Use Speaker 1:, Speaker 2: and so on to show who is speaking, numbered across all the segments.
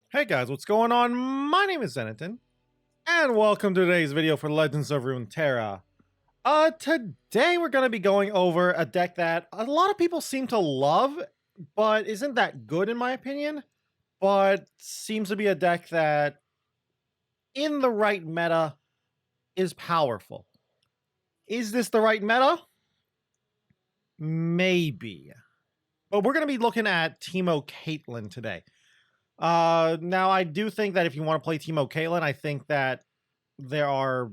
Speaker 1: Hey guys, what's going on? My name is Zenaton, and welcome to today's video for Legends of Runeterra. Today we're going to be going over a deck that a lot of people seem to love, but isn't that good in my opinion, but seems to be a deck that, in the right meta, is powerful. Is this the right meta? Maybe. But we're going to be looking at Teemo Caitlyn today. Now I do think that if you want to play Teemo Caitlyn, I think that there are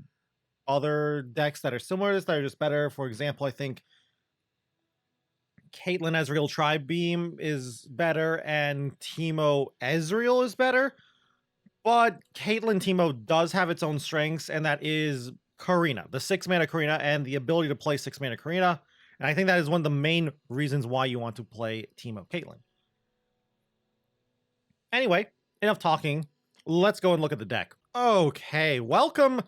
Speaker 1: other decks that are similar to this that are just better. For example, I think Caitlyn Ezreal Tri-Beam is better and Teemo Ezreal is better. But Caitlyn Teemo does have its own strengths, and that is Karina, the 6-mana Karina, and the ability to play 6-mana Karina. And I think that is one of the main reasons why you want to play Teemo Caitlyn. Anyway, enough talking. Let's go and look at the deck. Okay, welcome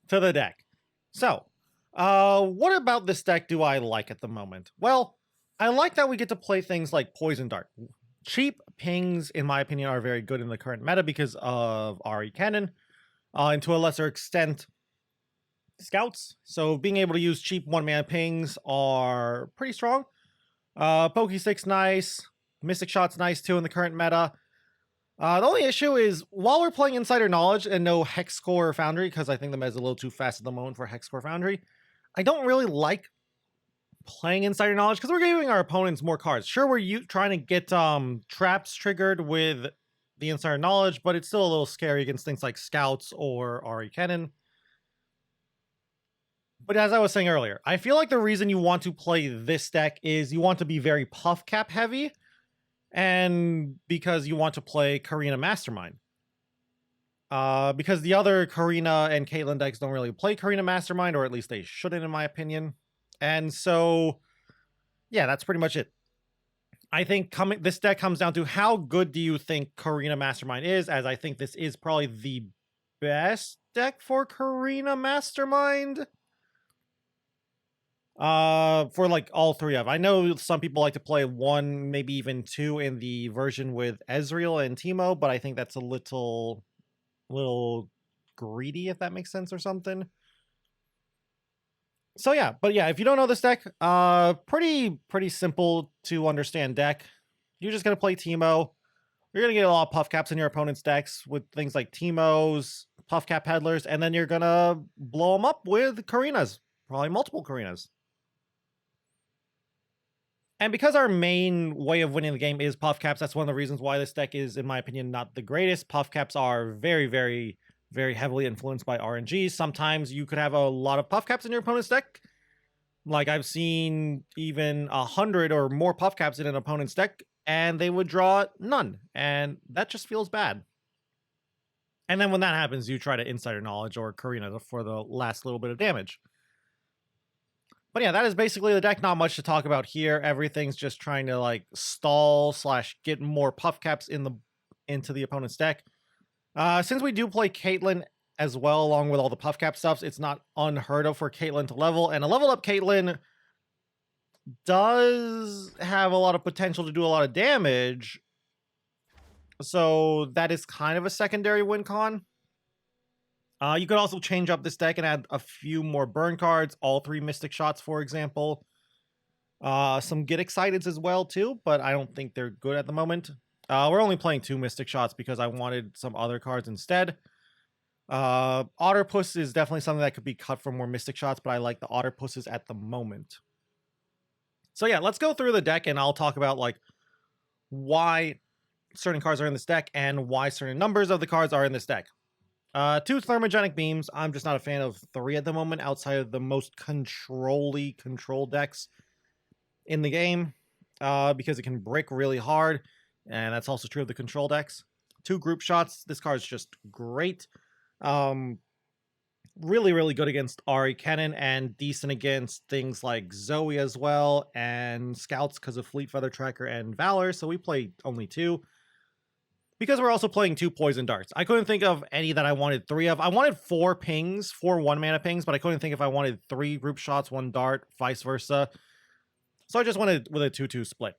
Speaker 1: to the deck. So, what about this deck do I like at the moment? Well, I like that we get to play things like Poison Dart. Cheap pings, in my opinion, are very good in the current meta because of RE Cannon, and to a lesser extent, Scouts. So being able to use cheap 1-mana pings are pretty strong. Pokestick's nice. Mystic Shot's nice too in the current meta. The only issue is, while we're playing Insider Knowledge and no Hexcore Foundry, because I think the meta is a little too fast at the moment for Hexcore Foundry, I don't really like playing Insider Knowledge because we're giving our opponents more cards. Sure, we're trying to get traps triggered with the Insider Knowledge, but it's still a little scary against things like Scouts or RE Cannon. But as I was saying earlier, I feel like the reason you want to play this deck is you want to be very puff cap heavy, and because you want to play Karina Mastermind. Because the other Karina and Caitlyn decks don't really play Karina Mastermind, or at least they shouldn't, in my opinion. And so, yeah, that's pretty much it. I think this deck comes down to how good do you think Karina Mastermind is, as I think this is probably the best deck for Karina Mastermind. For like all three of them. I know some people like to play one, maybe even two in the version with Ezreal and Teemo, but I think that's a little greedy, if that makes sense or something. So yeah, but yeah, if you don't know this deck, pretty simple to understand deck. You're just gonna play Teemo. You're gonna get a lot of puff caps in your opponent's decks with things like Teemos, puff cap peddlers, and then you're gonna blow them up with Karinas, probably multiple Karinas. And because our main way of winning the game is puff caps, that's one of the reasons why this deck is, in my opinion, not the greatest. Puff caps are very, very, very heavily influenced by RNG. Sometimes you could have a lot of puff caps in your opponent's deck. Like I've seen even 100 or more puff caps in an opponent's deck, and they would draw none. And that just feels bad. And then when that happens, you try to Insider Knowledge or Karina for the last little bit of damage. But yeah, that is basically the deck. Not much to talk about here. Everything's just trying to like stall / get more puff caps into the opponent's deck. Since we do play Caitlyn as well, along with all the puff cap stuffs, it's not unheard of for Caitlyn to level. And a level up Caitlyn does have a lot of potential to do a lot of damage. So that is kind of a secondary win con. You could also change up this deck and add a few more burn cards, all 3 Mystic Shots, for example. Some Get Exciteds as well, too, but I don't think they're good at the moment. We're only playing 2 Mystic Shots because I wanted some other cards instead. Otterpuss is definitely something that could be cut for more Mystic Shots, but I like the Otterpusses at the moment. So yeah, let's go through the deck and I'll talk about like why certain cards are in this deck and why certain numbers of the cards are in this deck. 2 Thermogenic Beams. I'm just not a fan of 3 at the moment, outside of the most control decks in the game, because it can brick really hard, and that's also true of the control decks. 2 Group Shots. This card is just great. Really, really good against RE Cannon and decent against things like Zoe as well, and Scouts because of Fleet Feather Tracker and Valor, so we play only 2. Because we're also playing 2 Poison Darts. I couldn't think of any that I wanted 3 of. I wanted 4 pings, 4 1-mana pings, but I couldn't think if I wanted 3 Group Shots, 1 Dart, vice versa. So I just went with a 2-2 split.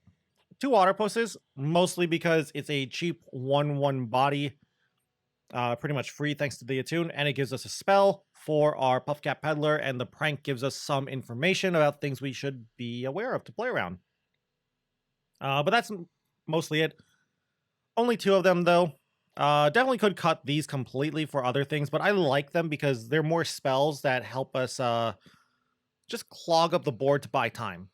Speaker 1: 2 Octopuses, mostly because it's a cheap 1/1 body, pretty much free thanks to the attune, and it gives us a spell for our Puffcap Peddler, and the prank gives us some information about things we should be aware of to play around. But that's mostly it. Only 2 of them, though. Definitely could cut these completely for other things, but I like them because they're more spells that help us just clog up the board to buy time.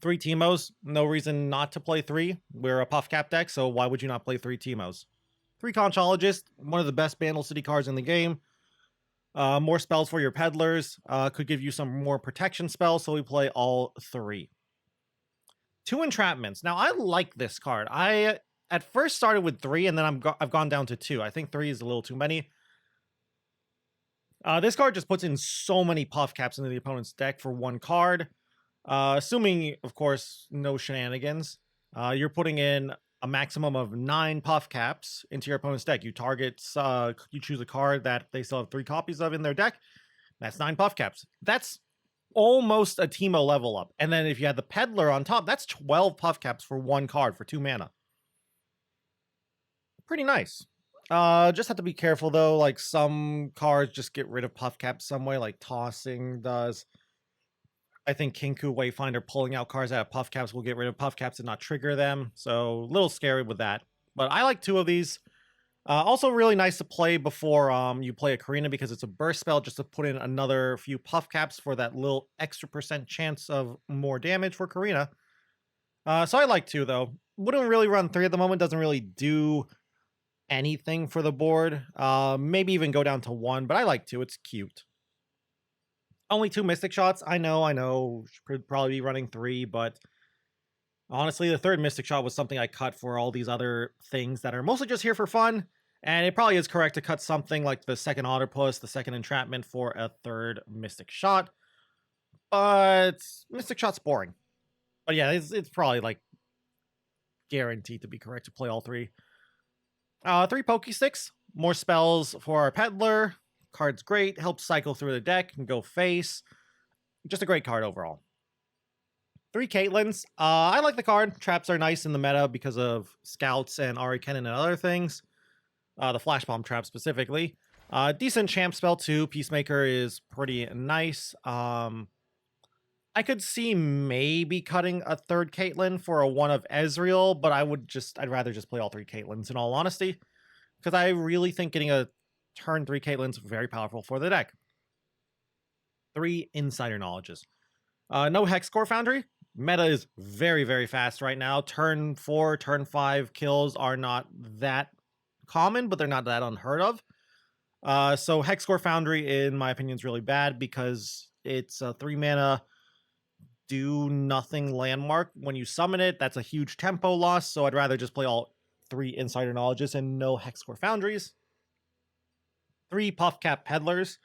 Speaker 1: 3 Teemos, no reason not to play 3. We're a Puffcap deck, so why would you not play 3 Teemos? 3 Conchologist, one of the best Bandle City cards in the game. More spells for your Peddlers, could give you some more protection spells, so we play all 3. 2 Entrapments. Now, I like this card. I at first started with 3, and then I've gone down to 2. I think 3 is a little too many. This card just puts in so many Puffcaps into the opponent's deck for 1 card. Assuming, of course, no shenanigans, you're putting in a maximum of 9 Puffcaps into your opponent's deck. You target, you choose a card that they still have 3 copies of in their deck. That's 9 Puffcaps. That's almost a Teemo level up. And then if you had the Peddler on top, that's 12 Puffcaps for 1 card for 2 mana. Pretty nice. Just have to be careful though, like some cards just get rid of Puffcaps some way, like Tossing does. I think Kinku Wayfinder pulling out cards out of Puffcaps will get rid of Puffcaps and not trigger them, so a little scary with that. But I like 2 of these. Also really nice to play before you play a Karina because it's a burst spell just to put in another few Puffcaps for that little extra % chance of more damage for Karina. So I like 2 though. Wouldn't really run 3 at the moment, doesn't really do anything for the board. Maybe even go down to 1, but I like 2, it's cute. Only 2 Mystic Shots. I know. Should probably be running 3, but honestly, the 3rd Mystic Shot was something I cut for all these other things that are mostly just here for fun. And it probably is correct to cut something like the 2nd Otterpuss, the 2nd Entrapment for a 3rd Mystic Shot. But Mystic Shot's boring. But yeah, it's probably like guaranteed to be correct to play all 3. 3 Pokesticks. More spells for our Peddler. Card's great, helps cycle through the deck and go face. Just a great card overall. 3 Caitlyn's. I like the card. Traps are nice in the meta because of Scouts and Ari Kennen and other things. The Flash Bomb trap specifically. Decent champ spell too. Peacemaker is pretty nice. I could see maybe cutting a 3rd Caitlyn for a 1 of Ezreal, but I'd rather just play all 3 Caitlyn's in all honesty. Because I really think getting a turn 3 Caitlyn's very powerful for the deck. 3 Insider Knowledges. No Hex Core Foundry. Meta is very, very fast right now. Turn 4, turn 5 kills are not that common, but they're not that unheard of. So Hex Core Foundry, in my opinion, is really bad because it's a 3 mana do nothing landmark. When you summon it, that's a huge tempo loss, so I'd rather just play all 3 Insider Knowledges and no Hex Core Foundries. 3 Puffcap Peddlers.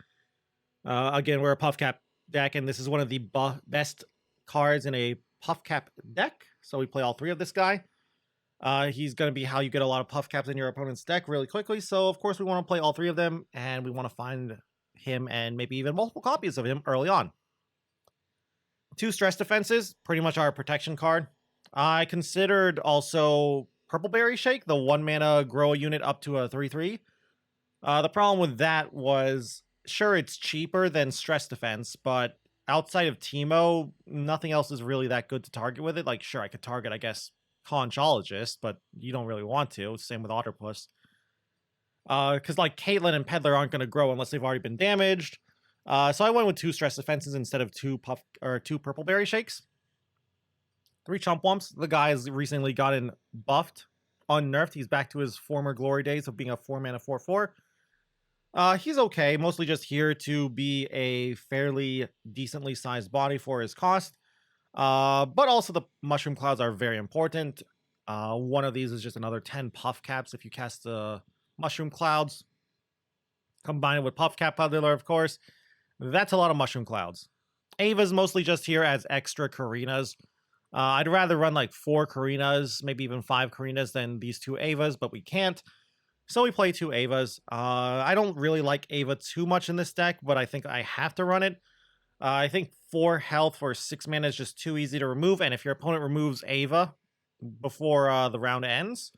Speaker 1: Again, we're a Puffcap deck, and this is one of the best cards in a Puffcap deck. So we play all 3 of this guy. He's going to be how you get a lot of Puffcaps in your opponent's deck really quickly. So, of course, we want to play all 3 of them, and we want to find him and maybe even multiple copies of him early on. 2 Stress Defenses, pretty much our protection card. I considered also Purple Berry Shake, the 1 mana grow a unit up to a 3/3. The problem with that was, sure, it's cheaper than Stress Defense, but outside of Teemo, nothing else is really that good to target with it. Like, sure, I could target, I guess, Conchologist, but you don't really want to. Same with Otterpuss. Because, like, Caitlyn and Peddler aren't going to grow unless they've already been damaged. So I went with 2 Stress Defenses instead of 2 Purple Berry Shakes. 3 Chump Wumps. The guy has recently gotten buffed, unnerfed. He's back to his former glory days of being a 4 mana 4/4. He's okay, mostly just here to be a fairly decently sized body for his cost. But also the Mushroom Clouds are very important. One of these is just another 10 Puffcaps if you cast the Mushroom Clouds. Combined with Puffcap Peddler, of course. That's a lot of Mushroom Clouds. Ava's mostly just here as extra Karinas. I'd rather run like 4 Karinas, maybe even 5 Karinas than these 2 Avas, but we can't. So we play 2 Avas. I don't really like Ava too much in this deck, but I think I have to run it. I think 4 health for 6 mana is just too easy to remove, and if your opponent removes Ava, before the round ends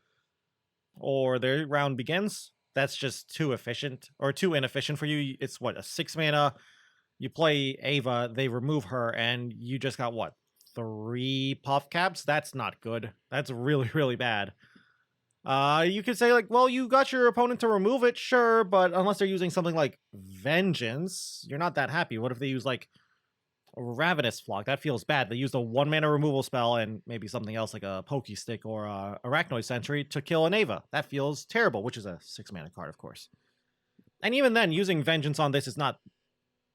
Speaker 1: or the round begins. That's just too efficient or too inefficient for you. It's what, a 6 mana. You play Ava, they remove her, and you just got what, 3 puff caps? That's not good. That's really, really bad. You could say, like, well, you got your opponent to remove it, sure, but unless they're using something like Vengeance, you're not that happy. What if they use, like, Ravenous Flock? That feels bad. They used a 1 mana removal spell and maybe something else like a Pokey Stick or a Arachnoid Sentry to kill an Ava. That feels terrible, which is a 6 mana card, of course. And even then, using Vengeance on this is not...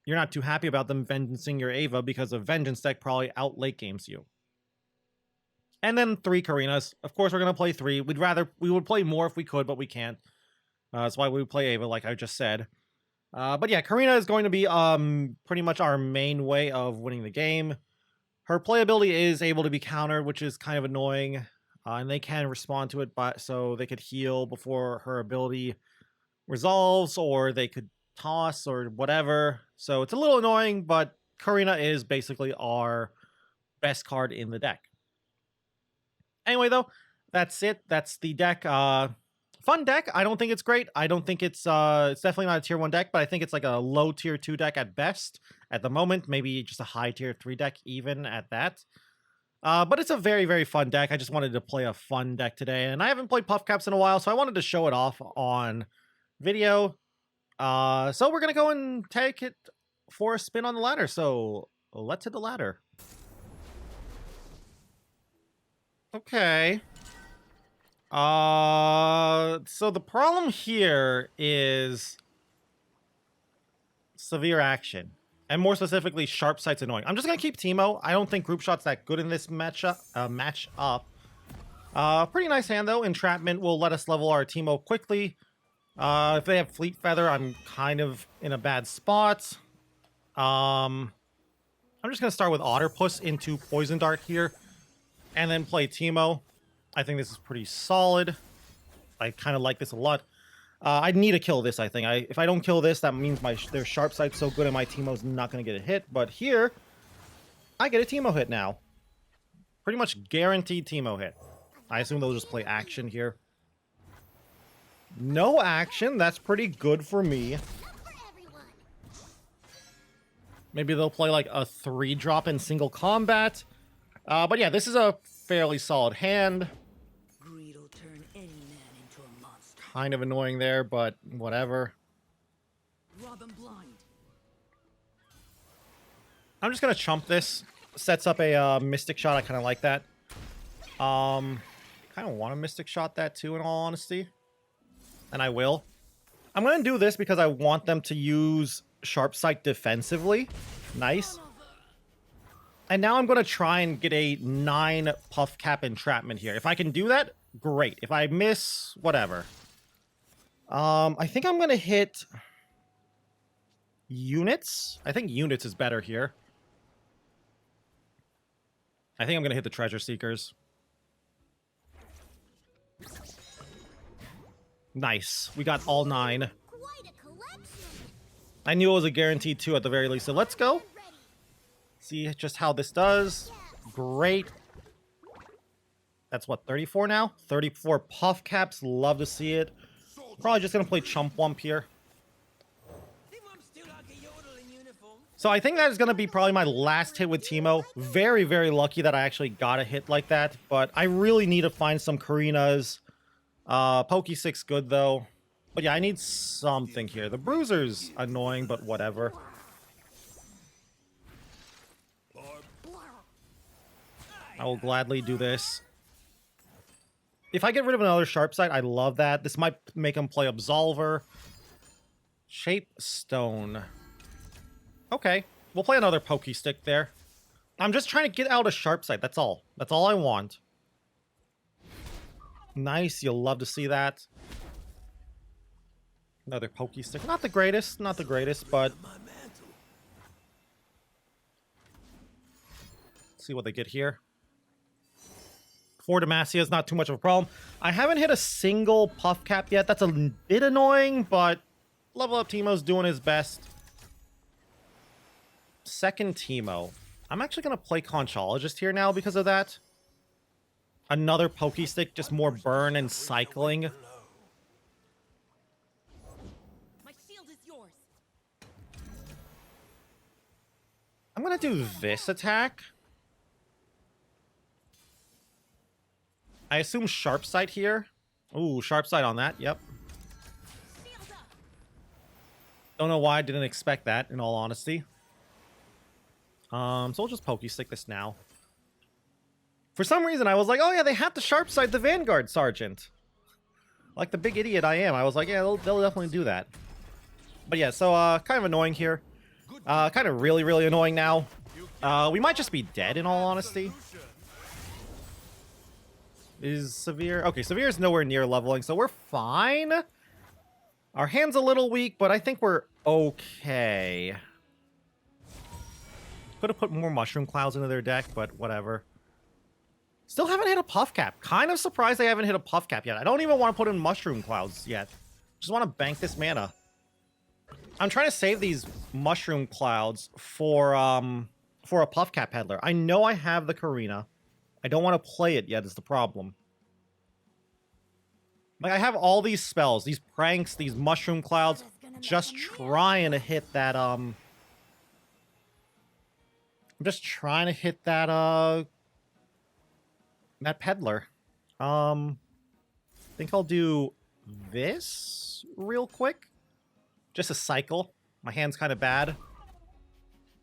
Speaker 1: You're not too happy about them vengeancing your Ava because a Vengeance deck probably out late games you. And then 3 Karinas. Of course, we're going to play 3. We would play more if we could, but we can't. That's why we would play Ava, like I just said. But yeah, Karina is going to be pretty much our main way of winning the game. Her playability is able to be countered, which is kind of annoying. And they can respond to it, so they could heal before her ability resolves, or they could toss or whatever. So it's a little annoying, but Karina is basically our best card in the deck. Anyway, though, that's it. That's the deck. Fun deck. I don't think it's great. I don't think it's definitely not a tier 1 deck, but I think it's like a low tier 2 deck at best at the moment. Maybe just a high tier 3 deck even at that. But it's a very, very fun deck. I just wanted to play a fun deck today, and I haven't played Puff Caps in a while, so I wanted to show it off on video. So we're going to go and take it for a spin on the ladder. So let's hit the ladder. Okay. So the problem here is Sivir Akshan, and more specifically, Sharp Sight's annoying. I'm just gonna keep Teemo. I don't think Group Shot's that good in this match up. Pretty nice hand though. Entrapment will let us level our Teemo quickly. If they have Fleet Feather, I'm kind of in a bad spot. I'm just gonna start with Otterpuss into Poison Dart here, and then play Teemo. I think this is pretty solid. I kind of like this a lot. I need to kill this, I think. If I don't kill this, that means their Sharp Sight's so good and my Teemo's not going to get a hit. But here, I get a Teemo hit now. Pretty much guaranteed Teemo hit. I assume they'll just play Action here. No action. That's pretty good for me. Maybe they'll play like a 3-drop in single combat. But yeah, this is a fairly solid hand. Kind of annoying there, but whatever. I'm just gonna chump this. Sets up a Mystic Shot. I kind of like that. Kind of want a Mystic Shot that too, in all honesty. And I will. I'm gonna do this because I want them to use Sharp Sight defensively. Nice. And now I'm going to try and get a 9 Puff Cap Entrapment here. If I can do that, great. If I miss, whatever. I think I'm going to hit Units. I think Units is better here. I think I'm going to hit the Treasure Seekers. Nice. We got all 9. I knew it was a guaranteed 2 at the very least, so let's go. See just how this does. Great. That's what, 34 now? 34 Puff Caps. Love to see it. Probably just going to play Chump Wump here. So I think that is going to be probably my last hit with Teemo. Very, very lucky that I actually got a hit like that. But I really need to find some Karinas. Pokey-Stick's good, though. But yeah, I need something here. The Bruiser's annoying, but whatever. I will gladly do this. If I get rid of another Sharp Sight, I love that. This might make him play Absolver. Shape Stone. Okay, we'll play another Pokey Stick there. I'm just trying to get out a Sharp Sight, that's all. That's all I want. Nice, you'll love to see that. Another Pokey Stick. Not the greatest, but... Let's see what they get here. 4 Demacia is not too much of a problem. I haven't hit a single Puff Cap yet. That's a bit annoying, but Level Up Teemo's doing his best. Second Teemo. I'm actually going to play Conchologist here now because of that. Another Pokey Stick, just more burn and cycling.
Speaker 2: My shield is yours.
Speaker 1: I'm gonna do this attack. I assume Sharp Sight here. Ooh, Sharp Sight on that, yep. Don't know why I didn't expect that, in all honesty. So we'll just Pokey Stick this now. For some reason, I was like, oh yeah, they have to Sharp Sight the Vanguard Sergeant. Like the big idiot I am, I was like, yeah, they'll definitely do that. But yeah, so kind of annoying here. Kind of really, really annoying now. We might just be dead, in all honesty. Is Sivir... Okay, Sivir is nowhere near leveling, so we're fine. Our hand's a little weak, but I think we're okay. Could have put more Mushroom Clouds into their deck, but whatever. Still haven't hit a Puffcap. Kind of surprised they haven't hit a Puffcap yet. I don't even want to put in Mushroom Clouds yet. Just want to bank this mana. I'm trying to save these Mushroom Clouds for a Puffcap Peddler. I know I have the Karina. I don't want to play it yet is the problem. Like, I have all these spells, these pranks, these Mushroom Clouds, just trying to hit that, I'm just trying to hit that, that Peddler. I think I'll do this real quick. Just a cycle. My hand's kind of bad.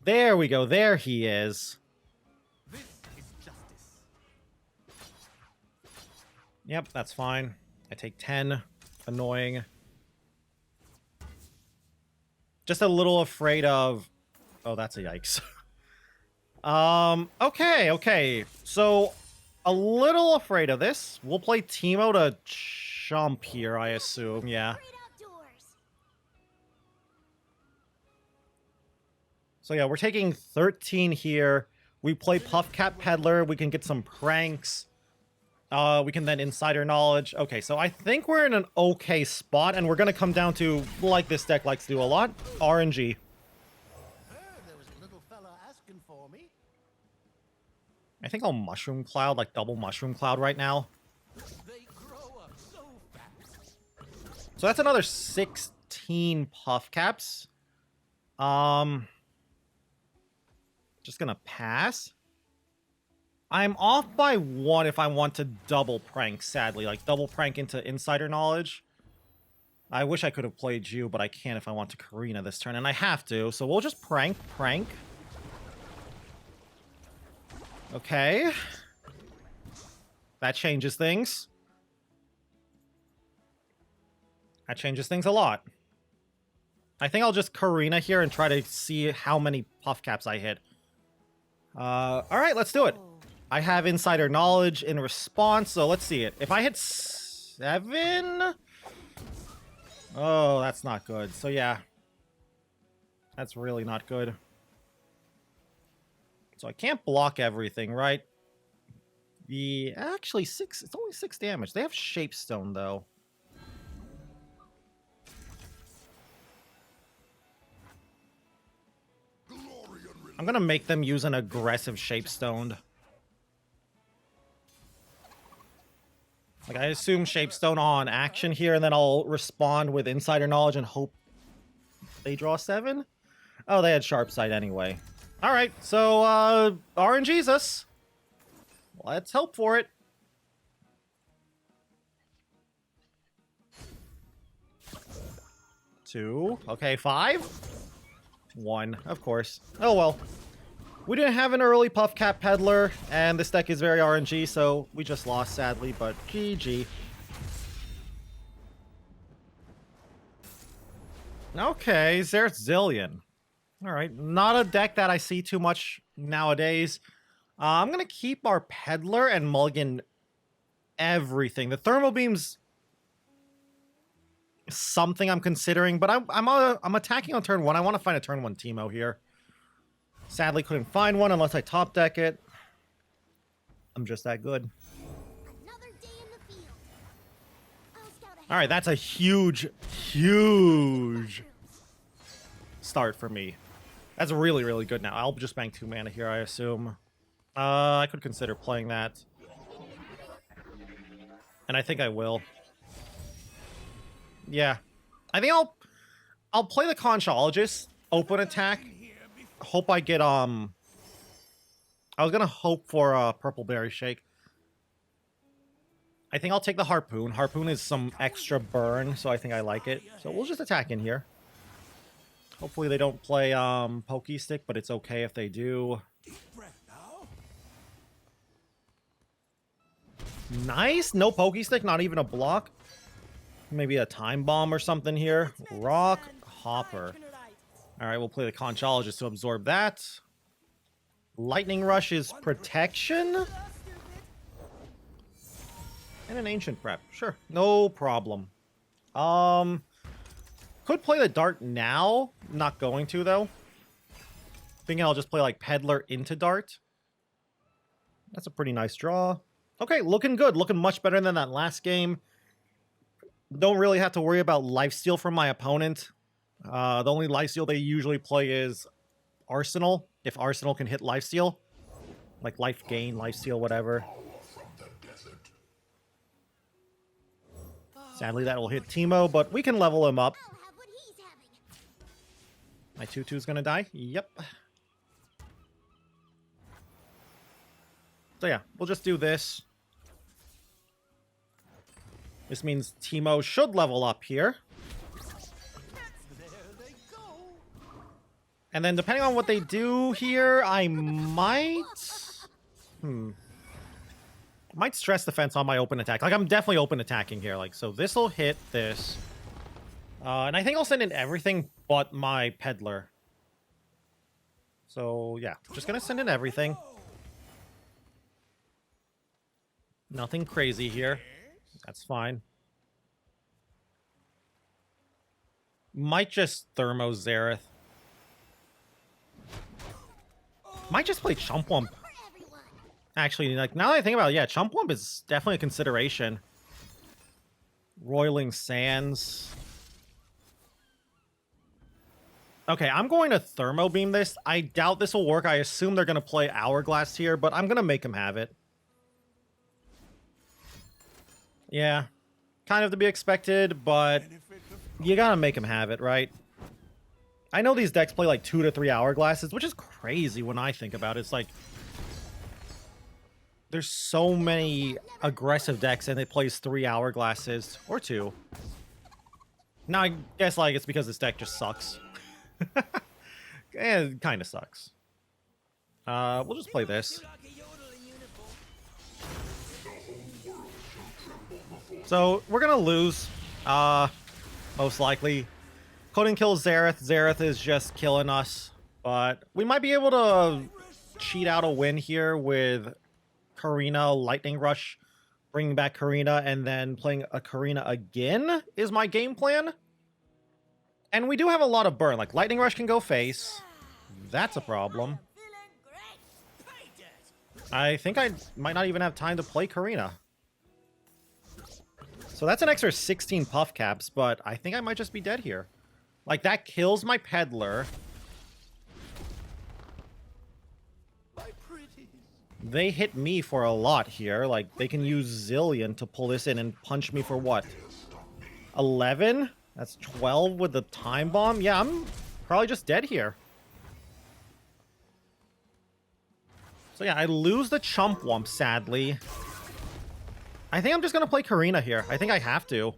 Speaker 1: There we go. There he is.
Speaker 3: This is justice.
Speaker 1: Yep, that's fine. I take 10. Annoying. Just a little afraid of... Oh, that's a yikes. Okay. So, a little afraid of this. We'll play Teemo to jump here, I assume. Yeah. So yeah, we're taking 13 here. We play Puffcap Peddler. We can get some pranks. We can then Insider Knowledge. Okay, so I think we're in an okay spot, and we're going to come down to, like this deck likes to do a lot, RNG.
Speaker 3: There was a little fella asking for me.
Speaker 1: I think I'll Mushroom Cloud, like double Mushroom Cloud right now.
Speaker 3: They grow up so fast.
Speaker 1: So that's another 16 Puffcaps. Just gonna pass. I'm off by 1 if I want to double prank, sadly. Like, double prank into Insider Knowledge. I wish I could have played you, but I can't if I want to Karina this turn, and I have to, so we'll just prank. Okay. That changes things. That changes things a lot. I think I'll just Karina here and try to see how many Puffcaps I hit. Alright, let's do it. I have Insider Knowledge in response, so let's see it. If I hit 7... Oh, that's not good. So yeah. That's really not good. So I can't block everything, right? Actually, 6... It's only 6 damage. They have Shapestone, though. I'm gonna make them use an aggressive Shapestone. Like, I assume Shapestone on action here, and then I'll respond with Insider Knowledge and hope they draw 7? Oh, they had Sharp Sight anyway. Alright, so, RNG's us. Let's hope for it. Two. Okay, 5. 1, of course. Oh well. We didn't have an early Puffcap Peddler, and this deck is very RNG, so we just lost, sadly, but GG. Okay, Xerath Zilean. Alright, not a deck that I see too much nowadays. I'm gonna keep our Peddler and mulligan everything. The Thermal Beam's something I'm considering, but I'm attacking on turn 1. I want to find a turn 1 Teemo here. Sadly, couldn't find one unless I top deck it. I'm just that good.
Speaker 2: Another day in the field.
Speaker 1: All right, that's a huge start for me. That's really, really good now. I'll just bank 2 mana here, I assume. I could consider playing that. And I think I will. Yeah. I think I'll play the Conchologist, open attack. Hope I get I was gonna hope for a Purple Berry Shake. I think I'll take the Harpoon. Harpoon is some extra burn, so I think I like it. So we'll just attack in here. Hopefully they don't play Pokey Stick, but it's okay if they do. Nice! No Pokey Stick, not even a block. Maybe a Time Bomb or something here. Rock Hopper. Alright, we'll play the Conchologist to absorb that. Lightning Rush is protection. And an Ancient Prep. Sure, no problem. Could play the Dart now. Not going to, though. Thinking I'll just play, like, Peddler into Dart. That's a pretty nice draw. Okay, looking good. Looking much better than that last game. Don't really have to worry about lifesteal from my opponent. The only lifesteal they usually play is Arsenal. If Arsenal can hit lifesteal. Like life gain, lifesteal, whatever. Sadly, that will hit Teemo, but we can level him up. My 2/2 is going to die? Yep. So yeah, we'll just do this. This means Teemo should level up here. And then depending on what they do here, I might... might stress defense on my open attack. Like, I'm definitely open attacking here. Like, so this will hit this. And I think I'll send in everything but my Peddler. So, yeah. Just gonna send in everything. Nothing crazy here. That's fine. Might just Thermo Xerath. Might just play Chumpwump. Actually, like, now that I think about it, yeah, Chumpwump is definitely a consideration. Roiling Sands. Okay, I'm going to Thermo Beam this. I doubt this will work. I assume they're going to play Hourglass here, but I'm going to make him have it. Yeah, kind of to be expected, but you got to make him have it, right? I know these decks play like 2 to 3 Hourglasses, which is crazy when I think about it. It's like... there's so many aggressive decks and it plays 3 Hourglasses. Or 2. Now, I guess like it's because this deck just sucks. It kind of sucks. We'll just play this. So, we're gonna lose. Most likely. Couldn't kill Xerath. Xerath is just killing us. But we might be able to cheat out a win here with Karina, Lightning Rush, bringing back Karina, and then playing a Karina again is my game plan. And we do have a lot of burn. Like, Lightning Rush can go face. That's a problem. I think I might not even have time to play Karina. So that's an extra 16 puff caps, but I think I might just be dead here. Like, that kills my Peddler. They hit me for a lot here. Like, they can use Zilean to pull this in and punch me for what? 11? That's 12 with the Time Bomb? Yeah, I'm probably just dead here. So yeah, I lose the Chumpwump, sadly. I think I'm just going to play Karina here. I think I have to.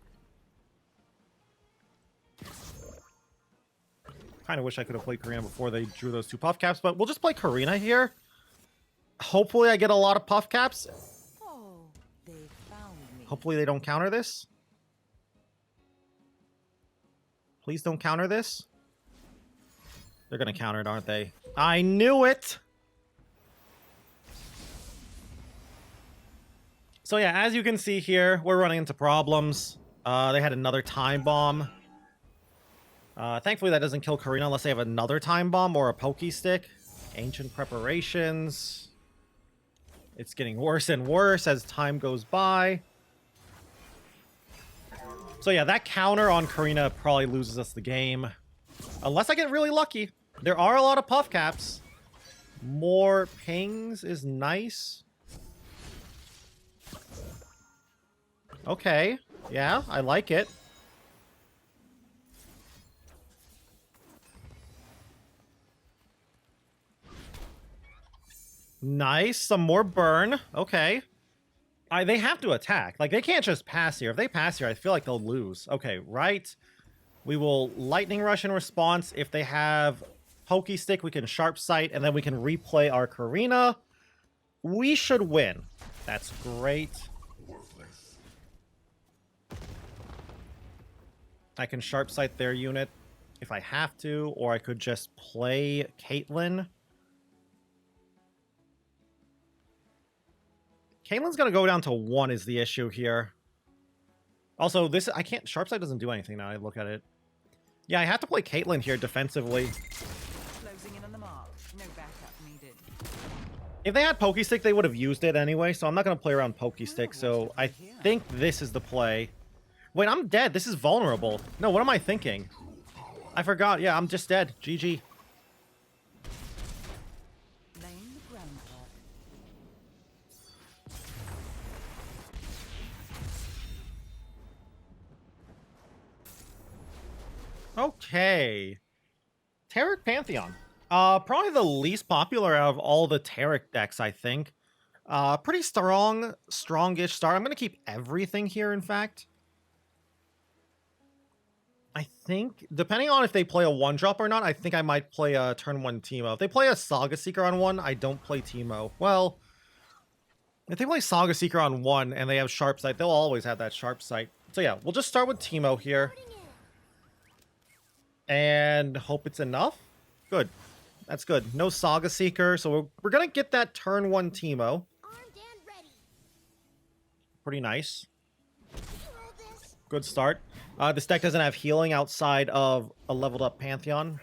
Speaker 1: Kind of wish I could have played Karina before they drew those 2 puff caps, but we'll just play Karina here. Hopefully I get a lot of puff caps.
Speaker 2: Oh, they found me.
Speaker 1: Hopefully they don't counter this. Please don't counter this. They're going to counter it, aren't they? I knew it! So yeah, as you can see here, we're running into problems. They had another Time Bomb. Thankfully that doesn't kill Karina unless they have another Time Bomb or a Pokey Stick. Ancient Preparations. It's getting worse and worse as time goes by. So yeah, that counter on Karina probably loses us the game. Unless I get really lucky. There are a lot of puff caps. More pings is nice. Okay. Yeah, I like it. Nice. Some more burn. Okay. They have to attack. Like, they can't just pass here. If they pass here, I feel like they'll lose. Okay, right. We will Lightning Rush in response. If they have Pokey Stick, we can Sharp Sight, and then we can replay our Karina. We should win. That's great. I can Sharp Sight their unit if I have to, or I could just play Caitlyn. Caitlyn's gonna go down to 1 is the issue here. Also, this I can't. Sharp Sight doesn't do anything now. I look at it. Yeah, I have to play Caitlyn here defensively.
Speaker 2: Closing in on the mark. No backup needed.
Speaker 1: If they had Pokey Stick, they would have used it anyway, so I'm not gonna play around Pokey Stick. So I think this is the play. Wait, I'm dead. This is vulnerable. No, what am I thinking? I forgot. Yeah, I'm just dead. GG.
Speaker 2: Laying the groundwork.
Speaker 1: Okay. Taric Pantheon. Probably the least popular out of all the Taric decks, I think. Pretty strong, strongish start. I'm going to keep everything here, in fact. I think, depending on if they play a 1-drop or not, I think I might play a turn 1 Teemo. If they play a Saga Seeker on 1, I don't play Teemo. Well, if they play Saga Seeker on 1 and they have Sharp Sight, they'll always have that Sharp Sight. So yeah, we'll just start with Teemo here. And hope it's enough. Good. That's good. No Saga Seeker, so we're going to get that turn 1 Teemo.
Speaker 4: Armed and ready.
Speaker 1: Pretty nice.
Speaker 4: Roll this.
Speaker 1: Good start. This deck doesn't have healing outside of a leveled up Pantheon.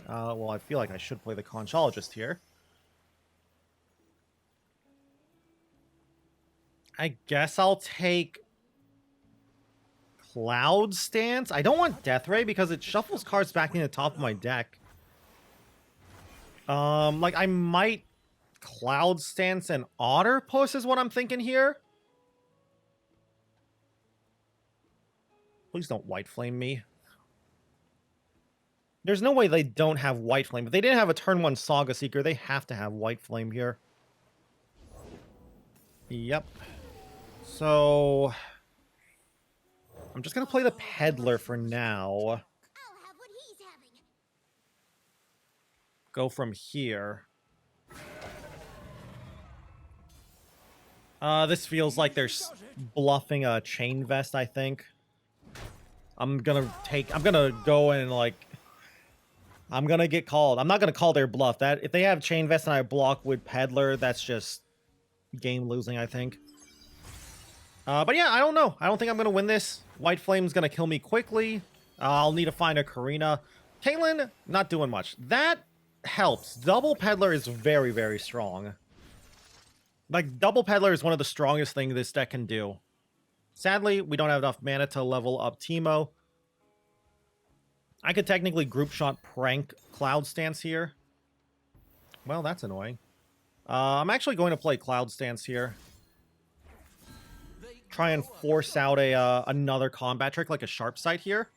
Speaker 1: Well, I feel like I should play the Conchologist here. I guess I'll take Cloud Stance. I don't want Death Ray because it shuffles cards back in the top of my deck. Like I might Cloud Stance and Otter Puss is what I'm thinking here. Please don't White Flame me. There's no way they don't have White Flame. If they didn't have a turn 1 Saga Seeker, they have to have White Flame here. Yep. So I'm just gonna play the Peddler for now.
Speaker 4: I'll have what he's having.
Speaker 1: Go from here. This feels like they're bluffing a Chain Vest, I think. I'm gonna go and like I'm gonna get called. I'm not gonna call their bluff. That if they have Chain Vest and I block with Peddler, that's just game losing, I think. But yeah, I don't know. I don't think I'm gonna win this. White Flame's gonna kill me quickly. I'll need to find a Karina. Caitlyn, not doing much. That helps. Double Peddler is very, very strong. Like, Double Peddler is one of the strongest things this deck can do. Sadly, we don't have enough mana to level up Teemo. I could technically group shot prank Cloud Stance here. Well, that's annoying. I'm actually going to play Cloud Stance here. Try and force out a another combat trick like a Sharp Sight here.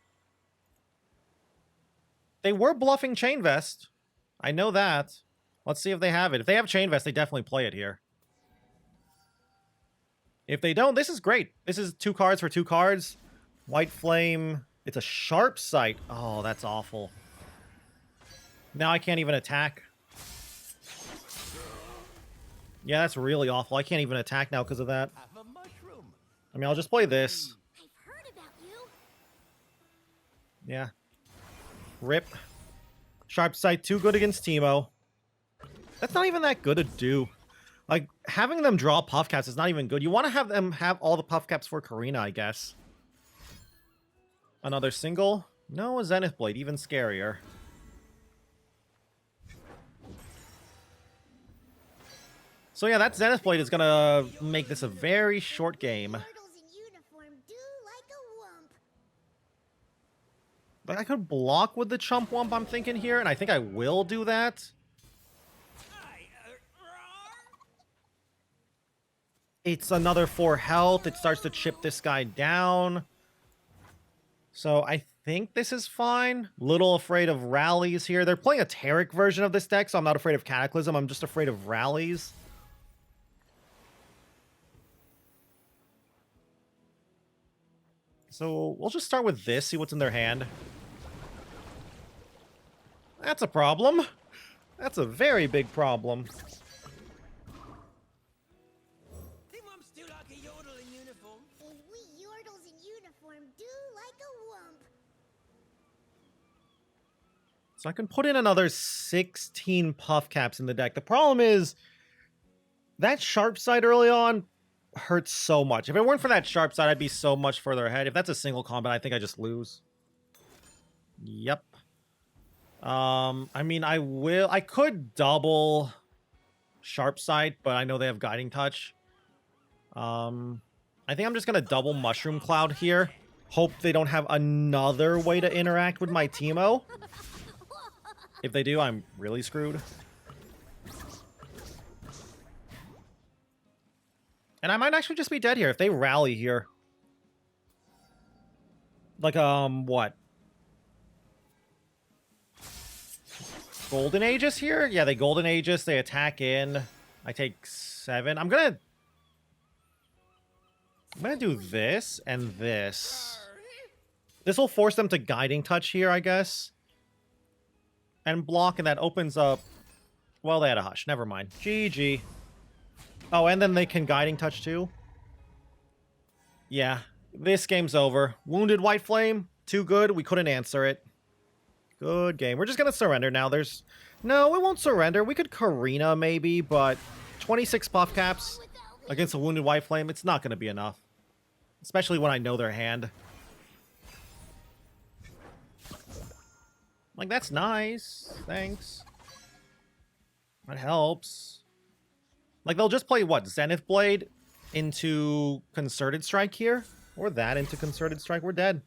Speaker 1: They were bluffing Chain Vest. I know that. Let's see if they have it. If they have Chain Vest, they definitely play it here. If they don't, this is great. This is 2 cards for 2 cards. White Flame. It's a Sharp Sight. Oh, that's awful. Now I can't even attack. Yeah, that's really awful. I can't even attack now because of that.
Speaker 3: Have a mushroom.
Speaker 1: I mean, I'll just play this.
Speaker 4: I've heard about you.
Speaker 1: Yeah. Rip. Sharp Sight, too good against Teemo. That's not even that good to do. Like, having them draw puffcaps is not even good. You want to have them have all the puffcaps for Karina, I guess. Another single? No, a Zenith Blade, even scarier. So yeah, that Zenith Blade is gonna make this a very short game.
Speaker 4: Turtles in uniform do like a wump.
Speaker 1: But I could block with the Chump Wump, I'm thinking here, and I think I will do that. it's another 4 health. It starts to chip this guy down. So I think this is fine. Little afraid of rallies here. They're playing a Taric version of this deck, so I'm not afraid of Cataclysm. I'm just afraid of rallies. So we'll just start with this, see what's in their hand. That's a problem. That's a very big problem.
Speaker 3: Do like a yodel in uniform.
Speaker 4: And we yordles in uniform do like a wump.
Speaker 1: So I can put in another 16 puffcaps in the deck. The problem is that sharp side early on hurts so much. If it weren't for that sharp side, I'd be so much further ahead. If that's a single combat, I think I just lose. Yep. I mean, I could double sharp side, but I know they have guiding touch. I think I'm just gonna double mushroom cloud here. Hope they don't have another way to interact with my Teemo. If they do, I'm really screwed. And I might actually just be dead here if they rally here. Like, what? Golden Aegis here? Yeah, they Golden Aegis. They attack in. I take 7. I'm gonna do this and this. This will force them to Guiding Touch here, I guess. And block, and that opens up... Well, they had a Hush. Never mind. GG. Oh, and then they can Guiding Touch too? Yeah. This game's over. Wounded White Flame. Too good. We couldn't answer it. Good game. We're just going to surrender now. There's... No, we won't surrender. We could Karina maybe, but 26 puff caps against a Wounded White Flame, it's not going to be enough. Especially when I know their hand. Like, that's nice. Thanks. That helps. Like, they'll just play, what, Zenith Blade into Concerted Strike here? Or that into Concerted Strike. We're dead.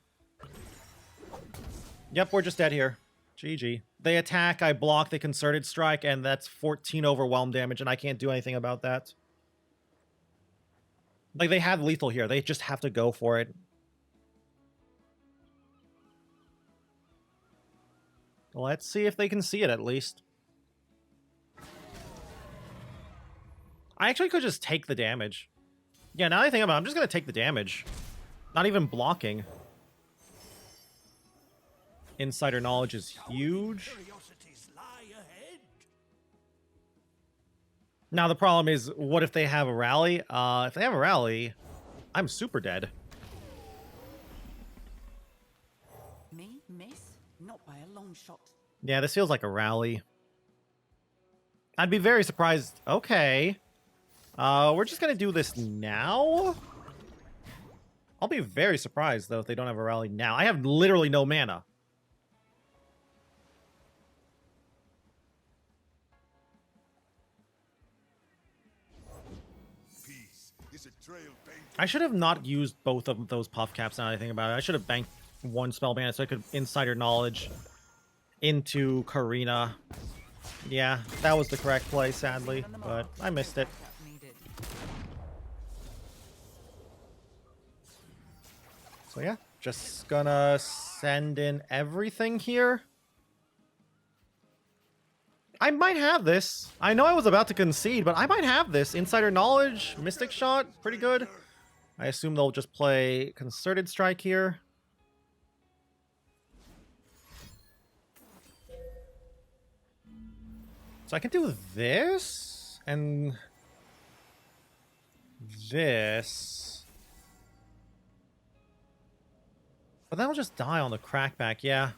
Speaker 1: Yep, we're just dead here. GG. They attack, I block the Concerted Strike, and that's 14 overwhelm damage, and I can't do anything about that. Like, they had lethal here. They just have to go for it. Let's see if they can see it, at least. I actually could just take the damage. Yeah, now that I think about it, I'm just going to take the damage. Not even blocking. Insider knowledge is huge.
Speaker 3: Curiosities lie ahead.
Speaker 1: Now, the problem is, what if they have a rally? If they have a rally, I'm super dead.
Speaker 2: Me miss? Not by a long shot.
Speaker 1: Yeah, this feels like a rally. I'd be very surprised. Okay. We're just going to do this now? I'll be very surprised, though, if they don't have a rally now. I have literally no mana.
Speaker 3: Peace is a trail painted.
Speaker 1: I should have not used both of those puff caps now that I think about it. I should have banked one spell mana so I could Insider Knowledge into Karina. Yeah, that was the correct play, sadly, but I missed it.
Speaker 2: Backup needed.
Speaker 1: So yeah, just gonna send in everything here. I might have this. I know I was about to concede, but I might have this. Insider Knowledge, Mystic Shot, pretty good. I assume they'll just play Concerted Strike here. So I can do this and this. But that'll just die on the crackback, yeah.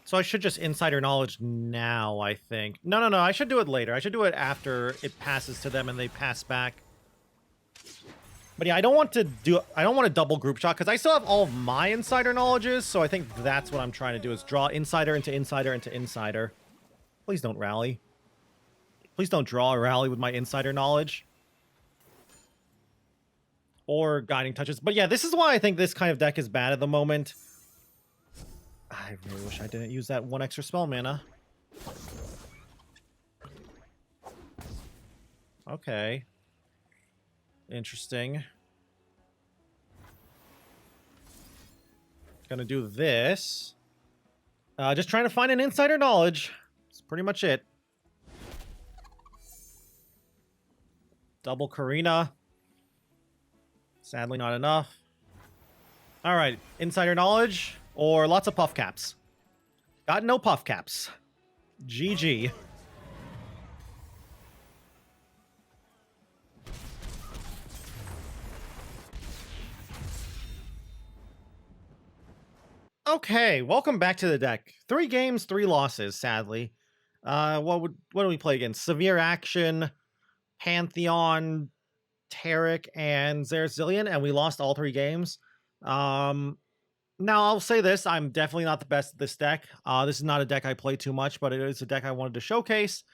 Speaker 1: So I should just Insider Knowledge now, I think. No, I should do it later. I should do it after it passes to them and they pass back. But yeah, I don't want to double group shot because I still have all of my Insider Knowledges, so I think that's what I'm trying to do is draw Insider into Insider into Insider. Please don't rally. Please don't draw a rally with my Insider Knowledge. Or Guiding Touches. But yeah, this is why I think this kind of deck is bad at the moment. I really wish I didn't use that one extra spell mana. Okay. Interesting. Gonna do this. Just trying to find an insider knowledge. That's pretty much it. Double Karina. Sadly not enough. Alright, insider knowledge or lots of puff caps. Got no puff caps. GG. Okay, welcome back to the deck. 3 games, 3 losses, sadly. What do we play against? Sivir, Akshan, Pantheon, Taric, and Zilean, and we lost all 3 games. Now I'll say this, I'm definitely not the best at this deck. This is not a deck I play too much, but it is a deck I wanted to showcase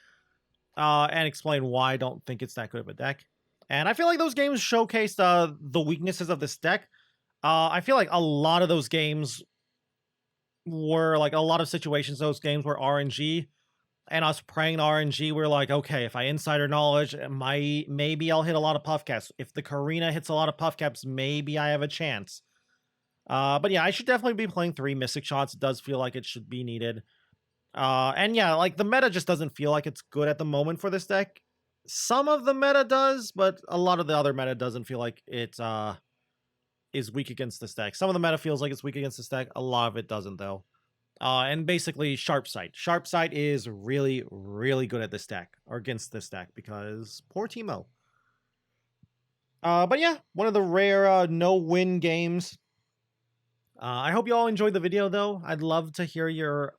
Speaker 1: and explain why I don't think it's that good of a deck. And I feel like those games showcased the weaknesses of this deck. I feel like a lot of those games were like a lot of situations, those games were RNG, and us praying to RNG, we're like, okay, if I insider knowledge, maybe I'll hit a lot of puff caps. If the Karina hits a lot of puff caps, maybe I have a chance. But yeah, I should definitely be playing 3 Mystic Shots. It does feel like it should be needed. And yeah, like the meta just doesn't feel like it's good at the moment for this deck. Some of the meta does, but a lot of the other meta doesn't feel like it is weak against this deck. Some of the meta feels like it's weak against this deck. A lot of it doesn't, though. And basically, Sharp Sight. Sharp Sight is really, really good at this deck, or against this deck, because poor Teemo. But yeah, one of the rare no-win games. I hope you all enjoyed the video, though. I'd love to hear your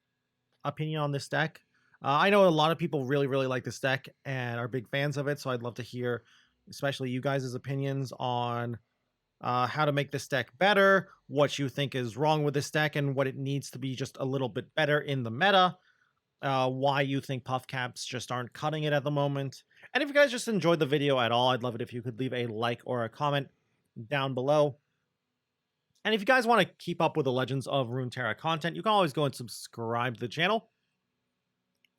Speaker 1: opinion on this deck. I know a lot of people really, really like this deck and are big fans of it, so I'd love to hear, especially you guys' opinions on how to make this deck better, what you think is wrong with this deck, and what it needs to be just a little bit better in the meta, why you think puff caps just aren't cutting it at the moment. And if you guys just enjoyed the video at all, I'd love it if you could leave a like or a comment down below. And if you guys want to keep up with the Legends of Runeterra content, you can always go and subscribe to the channel.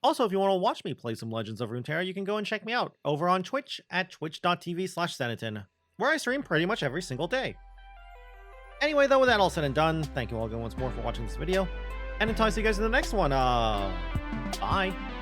Speaker 1: Also, if you want to watch me play some Legends of Runeterra, you can go and check me out over on Twitch at twitch.tv/Zenaton, where I stream pretty much every single day. Anyway, though, with that all said and done, thank you all again once more for watching this video, and until I see you guys in the next one, bye!